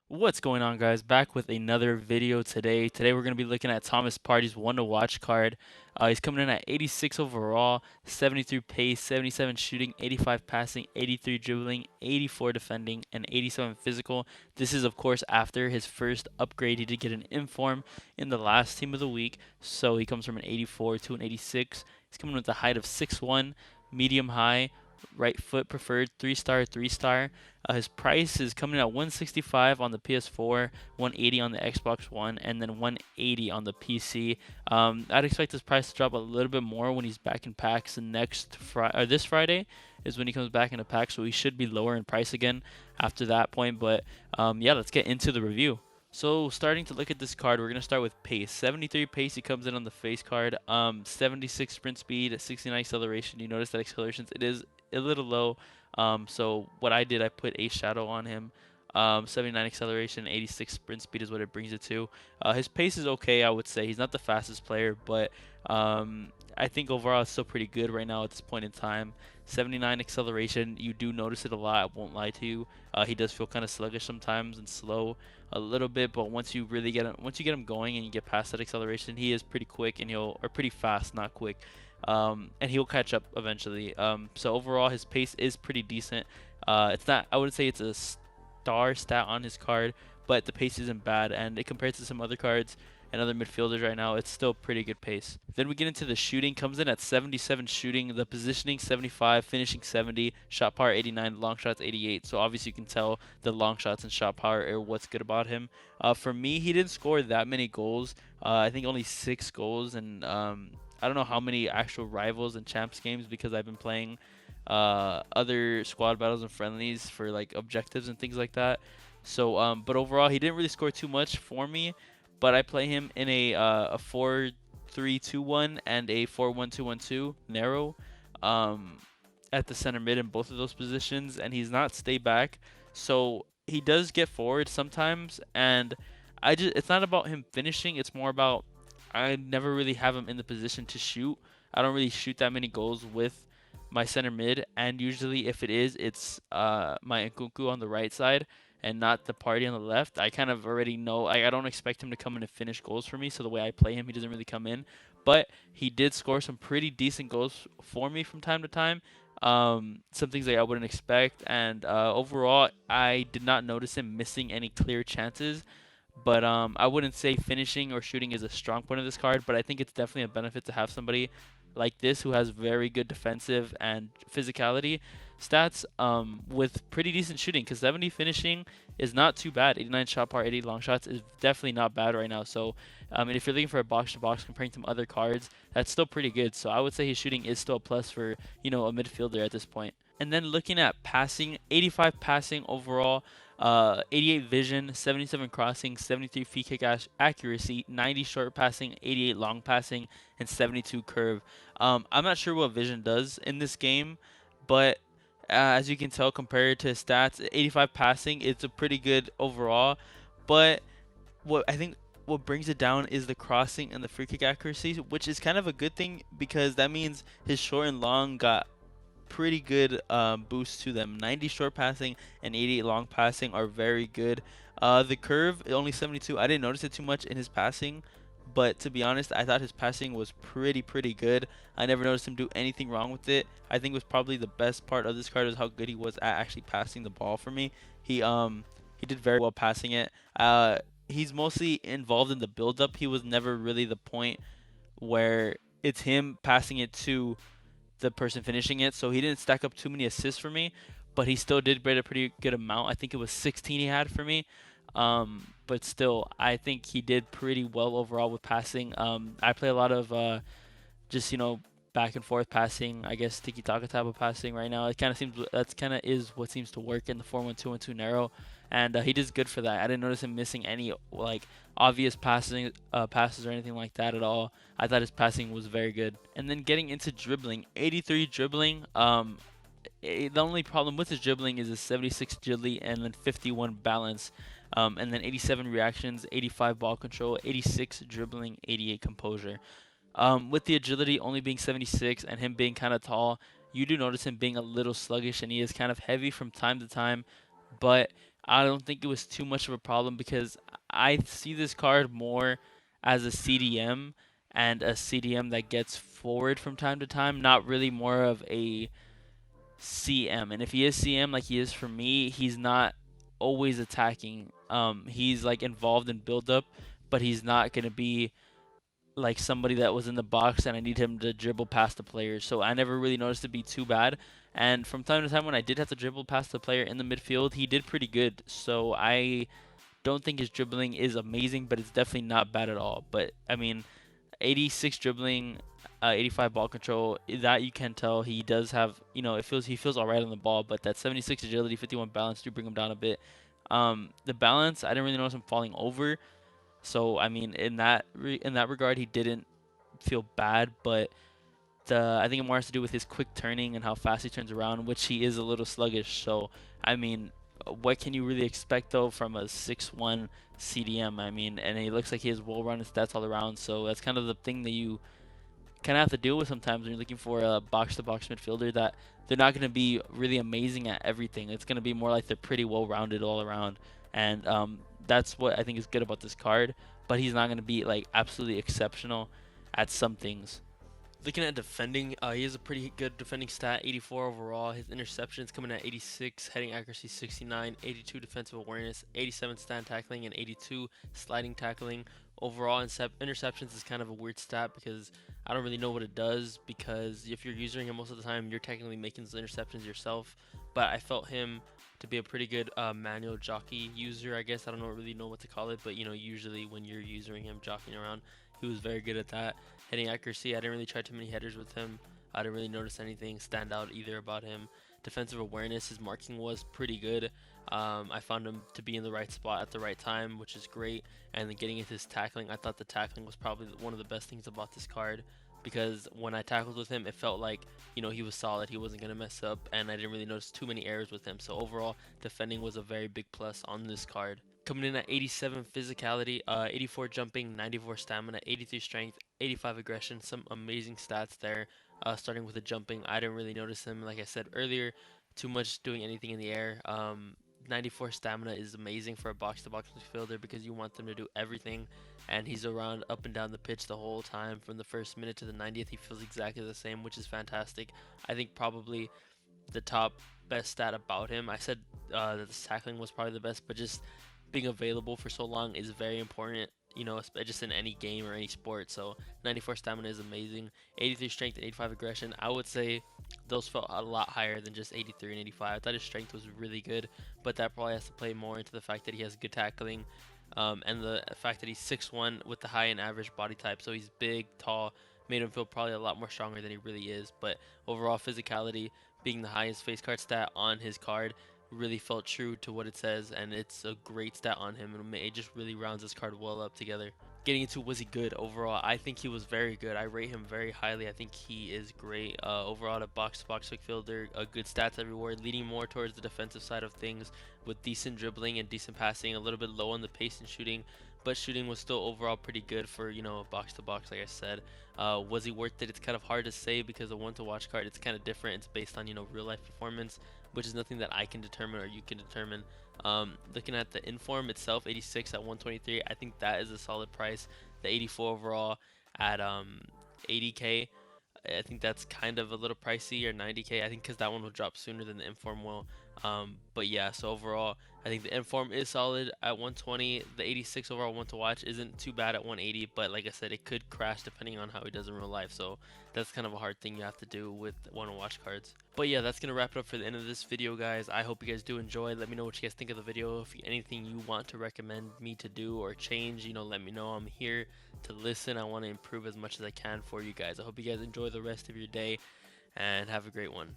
What's going on, guys? Back with another video today. Today we're going to be looking at Thomas Partey's one to watch card. He's coming in at 86 overall, 73 pace, 77 shooting, 85 passing, 83 dribbling, 84 defending, and 87 physical. This is of course after his first upgrade. He did get an inform in the last team of the week, so he comes from an 84 to an 86. He's coming with a height of 6'1", medium high, right foot preferred, 3-star, 3-star. His price is coming at 165 on the PS4, 180 on the Xbox One, and then 180 on the PC. I'd expect his price to drop a little bit more when he's back in packs next Friday, or this Friday is when he comes back into packs, so he should be lower in price again after that point. But yeah, let's get into the review. So starting to look at this card, we're gonna start with pace. 73 pace, he comes in on the face card. 76 sprint speed, 69 acceleration. You notice that accelerations it is a little low. So what I did, I put a shadow on him. 79 acceleration, 86 sprint speed is what it brings it to. His pace is okay, I would say. He's not the fastest player, but I think overall it's still pretty good right now at this point in time. 79 acceleration, you do notice it a lot. I won't lie to you. He does feel kind of sluggish sometimes and slow a little bit, but once you really get him, once you get him going and you get past that acceleration, he is pretty quick and or pretty fast, not quick. And he'll catch up eventually. So overall, his pace is pretty decent. It's not, I wouldn't say it's a star stat on his card, but the pace isn't bad, and it compared to some other cards and other midfielders right now, it's still pretty good pace. Then we get into the shooting. Comes in at 77 shooting, the positioning 75, finishing 70, shot power 89, long shots 88. So obviously you can tell the long shots and shot power are what's good about him. For me, he didn't score that many goals. I think only 6 goals, and I don't know how many actual rivals and champs games because I've been playing other squad battles and friendlies for like objectives and things like that. So, but overall, he didn't really score too much for me. But I play him in a 4-3-2-1 and a 4-1-2-1-2 narrow at the center mid in both of those positions, and he's not stay back, so he does get forward sometimes. And it's not about him finishing; it's more about I never really have him in the position to shoot. I don't really shoot that many goals with my center mid, and usually if it is, it's my Nkunku on the right side and not the Partey on the left. I kind of already know. I don't expect him to come in and finish goals for me, so the way I play him, he doesn't really come in. But he did score some pretty decent goals for me from time to time. Some things that I wouldn't expect, and overall, I did not notice him missing any clear chances. But I wouldn't say finishing or shooting is a strong point of this card, but I think it's definitely a benefit to have somebody like this who has very good defensive and physicality stats with pretty decent shooting, because 70 finishing is not too bad. 89 shot power, 80 long shots is definitely not bad right now. So and if you're looking for a box to box comparing to other cards, that's still pretty good. So I would say his shooting is still a plus for, a midfielder at this point. And then looking at passing, 85 passing overall, 88 vision, 77 crossing, 73 free kick accuracy, 90 short passing, 88 long passing, and 72 curve. I'm not sure what vision does in this game, but as you can tell, compared to his stats, 85 passing, it's a pretty good overall. But what I think what brings it down is the crossing and the free kick accuracy, which is kind of a good thing because that means his short and long got pretty good boost to them. 90 short passing and 88 long passing are very good. The curve only 72. I didn't notice it too much in his passing, but to be honest, I thought his passing was pretty good. I never noticed him do anything wrong with it. I think it was probably the best part of this card is how good he was at actually passing the ball for me. He did very well passing it. He's mostly involved in the build up. He was never really the point where it's him passing it to the person finishing it. So he didn't stack up too many assists for me, but he still did get a pretty good amount. I think it was 16 he had for me. But still, I think he did pretty well overall with passing. I play a lot of just back and forth passing. I guess tiki taka type of passing right now. It kind of seems that's kind of is what seems to work in the 4-1-2-1-2 narrow, and he does good for that. I didn't notice him missing any like obvious passes or anything like that at all. I thought his passing was very good. And then getting into dribbling, 83 dribbling. The only problem with his dribbling is his 76 agility and then 51 balance. And then 87 reactions, 85 ball control, 86 dribbling, 88 composure. With the agility only being 76 and him being kind of tall, you do notice him being a little sluggish, and he is kind of heavy from time to time. But I don't think it was too much of a problem because I see this card more as a CDM and a CDM that gets forward from time to time, not really more of a CM. And if he is CM like he is for me, he's not always attacking. He's like involved in build up, but he's not gonna be like somebody that was in the box and I need him to dribble past the players. So I never really noticed it be too bad. And from time to time when I did have to dribble past the player in the midfield, he did pretty good. So I don't think his dribbling is amazing, but it's definitely not bad at all. But I mean, 86 dribbling, 85 ball control, that you can tell he does have, he feels all right on the ball, but that 76 agility, 51 balance do bring him down a bit. The balance, I didn't really notice him falling over. So I mean, in that regard, he didn't feel bad, but I think it more has to do with his quick turning and how fast he turns around, which he is a little sluggish. So I mean, what can you really expect though from a 6'1" CDM? I mean, and he looks like he has well-rounded stats all around. So that's kind of the thing that you kind of have to deal with sometimes when you're looking for a box-to-box midfielder, that they're not going to be really amazing at everything. It's going to be more like they're pretty well-rounded all around, and that's what I think is good about this card. But he's not going to be like absolutely exceptional at some things. Looking at defending, he has a pretty good defending stat, 84 overall. His interceptions coming at 86, heading accuracy 69, 82 defensive awareness, 87 stand tackling, and 82 sliding tackling. Overall, interceptions is kind of a weird stat because I don't really know what it does, because if you're using him most of the time, you're technically making those interceptions yourself. But I felt him to be a pretty good manual jockey user, I guess. I don't really know what to call it, but usually when you're using him jockeying around, he was very good at that. Hitting accuracy, I didn't really try too many headers with him. I didn't really notice anything stand out either about him. Defensive awareness, his marking was pretty good. I found him to be in the right spot at the right time, which is great. And then getting into his tackling, I thought the tackling was probably one of the best things about this card, because when I tackled with him, it felt like, he was solid. He wasn't going to mess up, and I didn't really notice too many errors with him. So overall, defending was a very big plus on this card. Coming in at 87 physicality, 84 jumping, 94 stamina, 83 strength, 85 aggression. Some amazing stats there. Starting with the jumping, I didn't really notice him, like I said earlier, too much doing anything in the air. 94 stamina is amazing for a box-to-box midfielder because you want them to do everything, and he's around up and down the pitch the whole time. From the first minute to the 90th, he feels exactly the same, which is fantastic. I think probably the top best stat about him, I said that the tackling was probably the best, but just being available for so long is very important, just in any game or any sport. So 94 stamina is amazing. 83 strength and 85 aggression, I would say those felt a lot higher than just 83 and 85. I thought his strength was really good, but that probably has to play more into the fact that he has good tackling, and the fact that he's 6'1" with the high and average body type. So he's big, tall, made him feel probably a lot more stronger than he really is. But overall physicality being the highest face card stat on his card really felt true to what it says, and it's a great stat on him, and it just really rounds this card well up together. Getting into, was he good overall? I think he was very good. I rate him very highly. I think he is great. Overall, a box-to-box midfielder, good stats everywhere, leaning more towards the defensive side of things with decent dribbling and decent passing, a little bit low on the pace and shooting, but shooting was still overall pretty good for, a box-to-box, like I said. Was he worth it? It's kind of hard to say because a one-to-watch card, it's kind of different. It's based on, real-life performance, which is nothing that I can determine or you can determine. Looking at the inform itself, 86 at 123, I think that is a solid price. The 84 overall at 80k, I think that's kind of a little pricey, or 90k, I think, because that one will drop sooner than the inform will. But yeah, so overall, I think the inform is solid at 120. The 86 overall one to watch isn't too bad at 180, but like I said, it could crash depending on how he does in real life. So that's kind of a hard thing you have to do with one to watch cards. But yeah, that's gonna wrap it up for the end of this video, guys. I hope you guys do enjoy. Let me know what you guys think of the video. If anything you want to recommend me to do or change, let me know. I'm here to listen. I want to improve as much as I can for you guys. I hope you guys enjoy the rest of your day and have a great one.